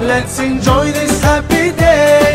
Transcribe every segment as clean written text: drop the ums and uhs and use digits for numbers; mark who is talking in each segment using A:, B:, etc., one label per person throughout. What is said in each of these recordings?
A: let's enjoy this happy day.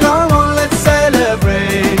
A: come on let's celebrate.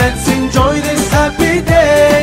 A: let's enjoy this happy day.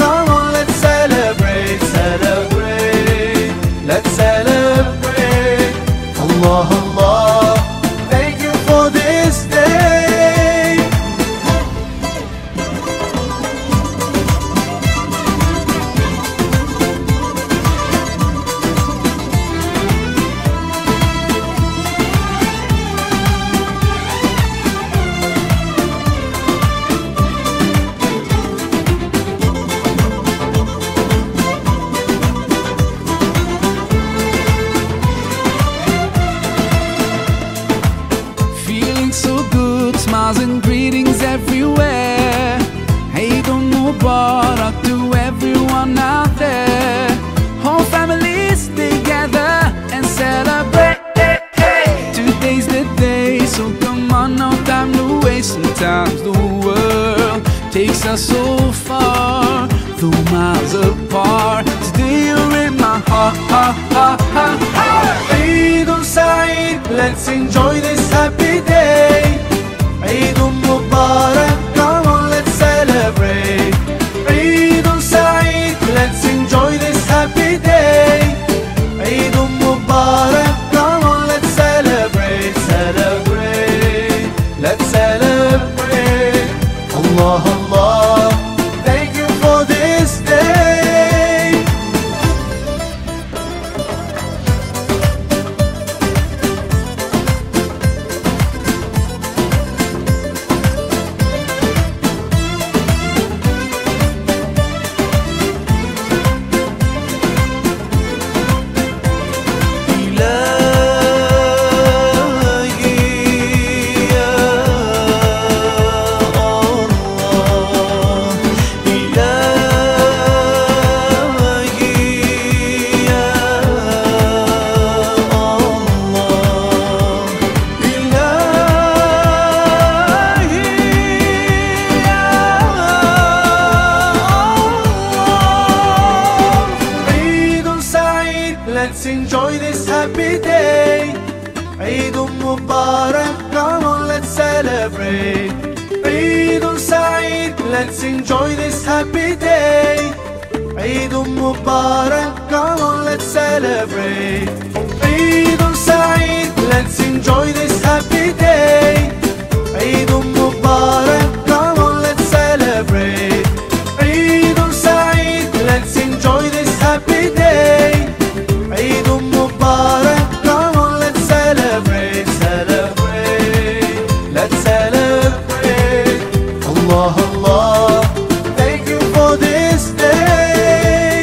A: come on let's celebrate. Celebrate, let's celebrate. Allah Allah, thank you for this day.
B: Smiles and greetings everywhere. Eid Mubarak to everyone out there. Whole families together and celebrate. Today's the day, so come on, no time to waste. Sometimes the world takes us so far, though miles apart. Today you're in my heart, heart, heart, heart, heart.
A: Eid Saeed, let's enjoy this happy day. Eid Mubarak, come on let's celebrate. Eid Saeed, let's enjoy this happy day. Eid Mubarak, come on let's celebrate. Celebrate, let's celebrate. Allah Allah, thank you for this day. Let's enjoy this happy day. Eid Mubarak, come on let's celebrate. Eid Saeed, let's enjoy this happy day. Eid Mubarak, come on let's celebrate. Eid Saeed, let's enjoy this happy day. Eid Mubarak, come on let's celebrate. Eid Saeed, let's enjoy this happy day. Eid Mubarak, come on let's celebrate. Celebrate, let's celebrate. Allah Allah, thank you for this day.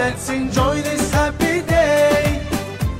A: let's enjoy this happy day.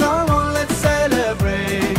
A: come on let's celebrate.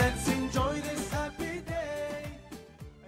A: let's enjoy this happy day.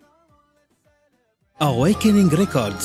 A: come on let's celebrate.
C: Awakening Records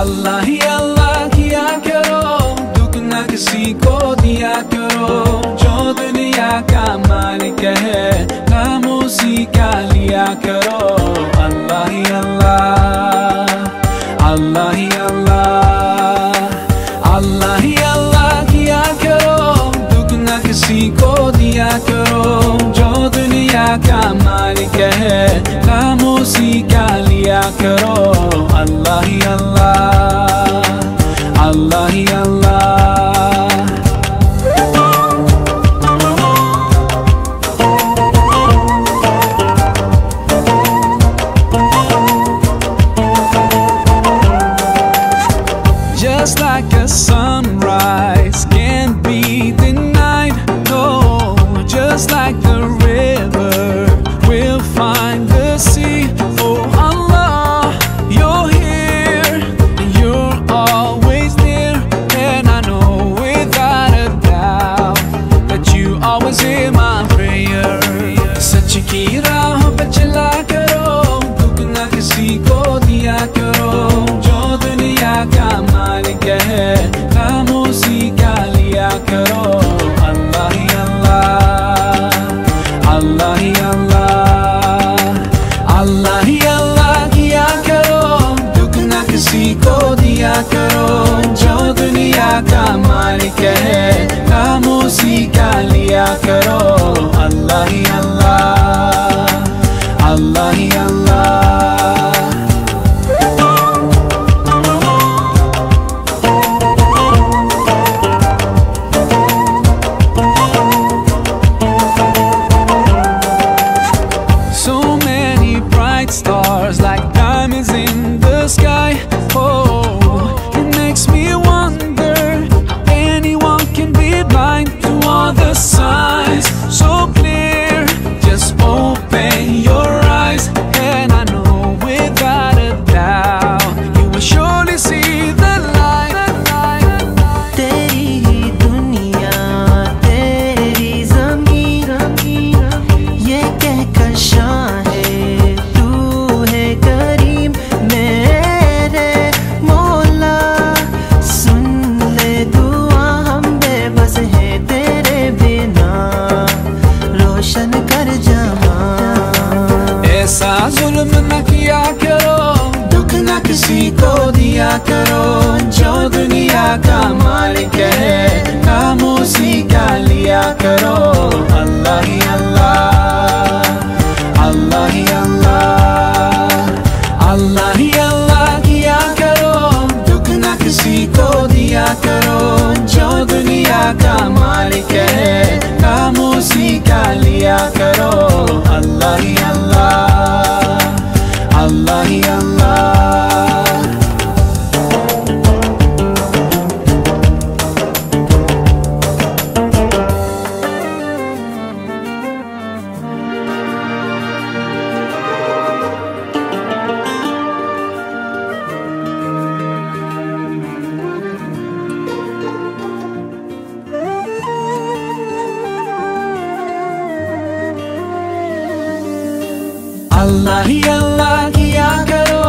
B: अल्लाह ही अल्लाह किया करो, दुख न किसी को दिया करो, जो दुनिया का मालिक है नाम उसी का लिया करो। अल्लाह ही अल्लाह, अल्लाह ही अल्लाह, अल्लाह ही अल्लाह किया करो, दुख न किसी को दिया करो, जो दुनिया का मालिक है नाम उसी का लिया करो। अल्लाह ही अल्लाह, अल्लाह ही अल्लाह। Just like a sunrise can't be denied, no, just like the river will find the sea. Oh Allah, you're here and you're always there, and I know without a doubt that you always hear my prayer. सच की राह पे चला करो, दुख न किसी को दिया करो, जो दुनिया का मालिक है नाम उसी का लिया करो। अल्लाह ही अल्लाह, अल्लाह ही अल्लाह, अल्लाह ही अल्लाह किया करो, दुख न किसी को दिया करो, जो दुनिया का मालिक है नाम उसी का लिया करो। अल्लाह ही अल्लाह, अल्लाह ही अल्लाह। Stars like diamonds in the sky. Oh, it makes me wonder how anyone can be blind to all the signs so clear. मालिक है, खामोशी का लिया करो। अल्लाह ही अल्लाह, अल्लाह ही अल्लाह। अल्लाह ही अल्लाह किया करो,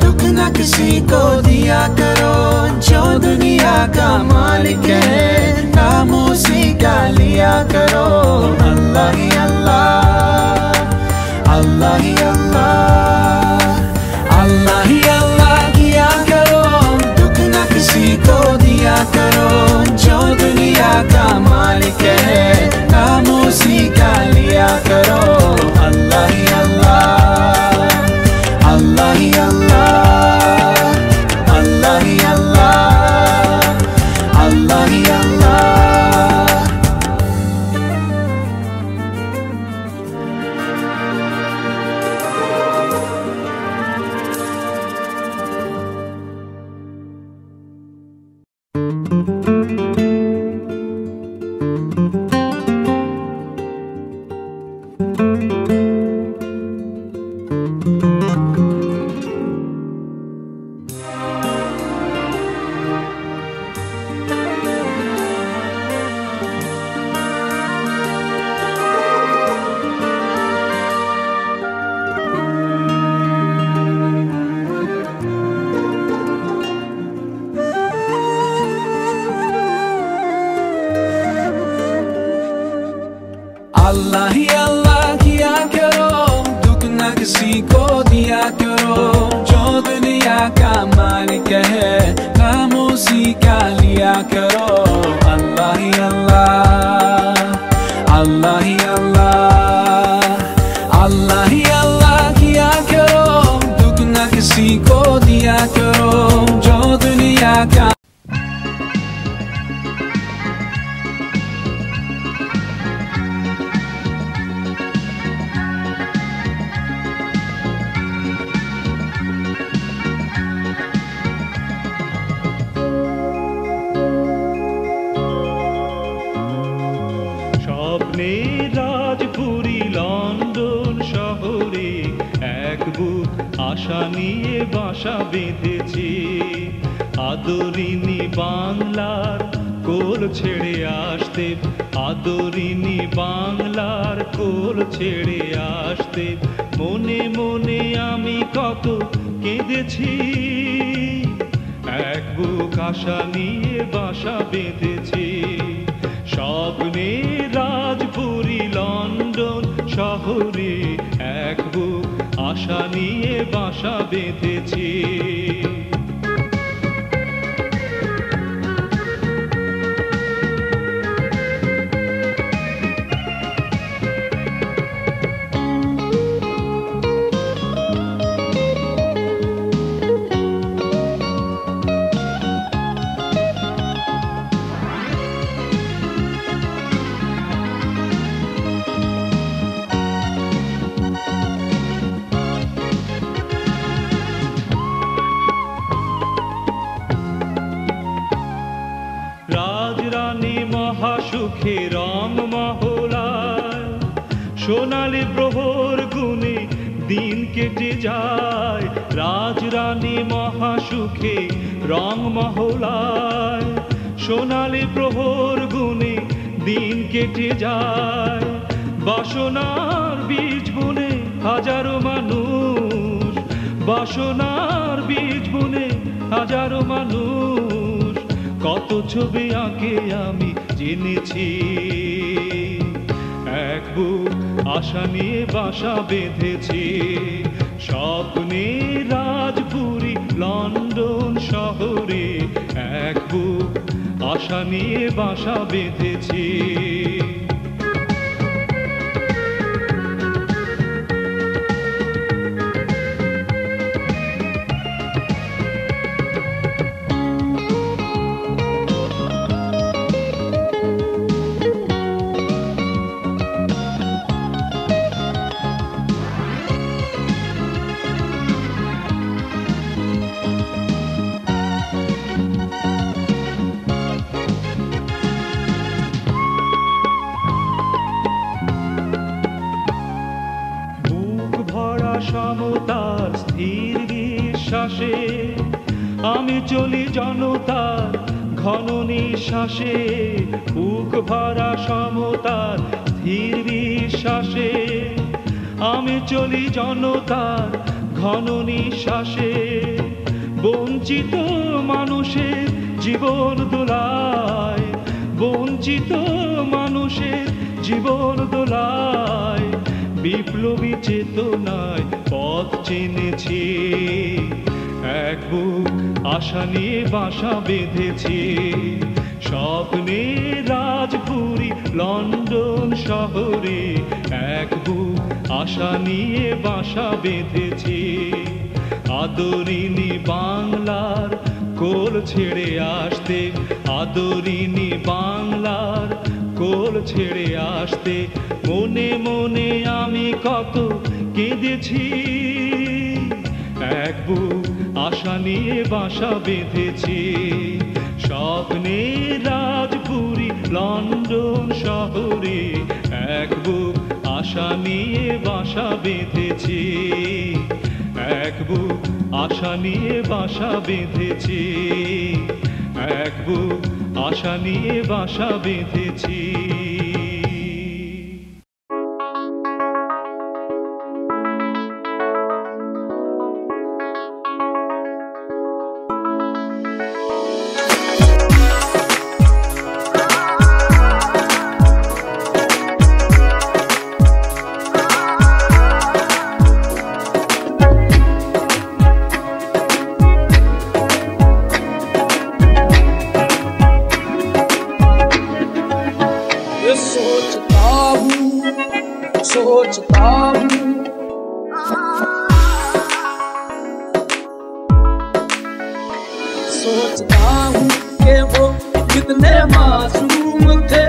B: दुख न किसी को दिया करो। जो दुनिया का मालिक है, खामोशी का लिया करो। अल्लाह ही अल्लाह, अल्लाह ही अल्लाह, अल्लाह ही अल्लाह किया करो, दुख न किसी को दिया करो। जो दुनिया का मालिक है, खामोशी का लिया करो। अल्लाह ही अल्लाह, अल्लाह ही अल्लाह, अल्लाह ही अल्लाह, अल्लाह ही अल्लाह। अल्लाह ही अल्लाह किया करो, दुख न किसी को दिया करो। जो दुनिया का मालिक है, खामोशी का लिया करो। अल्लाह ही अल्लाह, अल्लाह ही अल्लाह, अल्लाह ही अल्लाह किया करो, दुख न किसी को दिया करो। जो दुनिया का
D: রাজপুরী লন্ডন শহরে এক বুক আশা নিয়ে বাসা বেঁধেছে। আদরিনী বাংলার কোল ছেড়ে আসতে, আদরিনী বাংলার কোল ছেড়ে আসতে। মনে মনে আমি কত কেঁদেছি, এক বুক আশা নিয়ে বাসা বেঁধেছি। স্বপ্নে রাজপুরী লন্ডন শহরে এক বুক আশা নিয়ে বাসা বেঁধেছি। রাজরানী মহাসুখে রং মহলায়, সোনালি প্রহর গুনে দিন কেটে যায়। রাজরানী মহাসুখে রং মহলায়, সোনালি প্রহর গুনে দিন কেটে যায়। বাসনার বীজ বুনে হাজারো মানুষ, বাসনার বীজ বুনে হাজারো মানুষ। কত ছবি আঁকে আমি জেনেছি, এক বুক আশা নিয়ে বাসা বেঁধেছি। স্বপ্নে রাজপুরী লন্ডন শহরে এক বুক আশা নিয়ে বাসা বেঁধেছি। বিশ্বাসে আমি চলি জনতার ঘন নিঃশ্বাসে বুক ভরা সমতার ধীর বিশ্বাসে আমি চলি জনতার ঘন নিঃশ্বাসে বঞ্চিত মানুষের জীবন দোলায় বঞ্চিত মানুষের জীবন দোলায় বিপ্লবী চেতনায় পথ চিনেছি এক বুক আশা নিয়ে বাসা বেঁধেছি স্বপ্নের রাজপুরী লন্ডন শহরে এক বুক আশা নিয়ে বাসা বেঁধেছি আদরিনী বাংলার কোল ছেড়ে আসতে আদরিনী বাংলার কোল ছেড়ে আসতে মনে মনে আমি কত কেঁদেছি এক বুক আশা নিয়ে বাসা বেঁধেছি স্বপ্নের রাজপুরী লন্ডন শহরে এক বুক আশা নিয়ে বাসা বেঁধেছি এক বুক আশা নিয়ে বাসা বেঁধেছি এক বুক আশা নিয়ে বাসা বেঁধেছি
E: सोचता हूँ कि वो कितने मासूम थे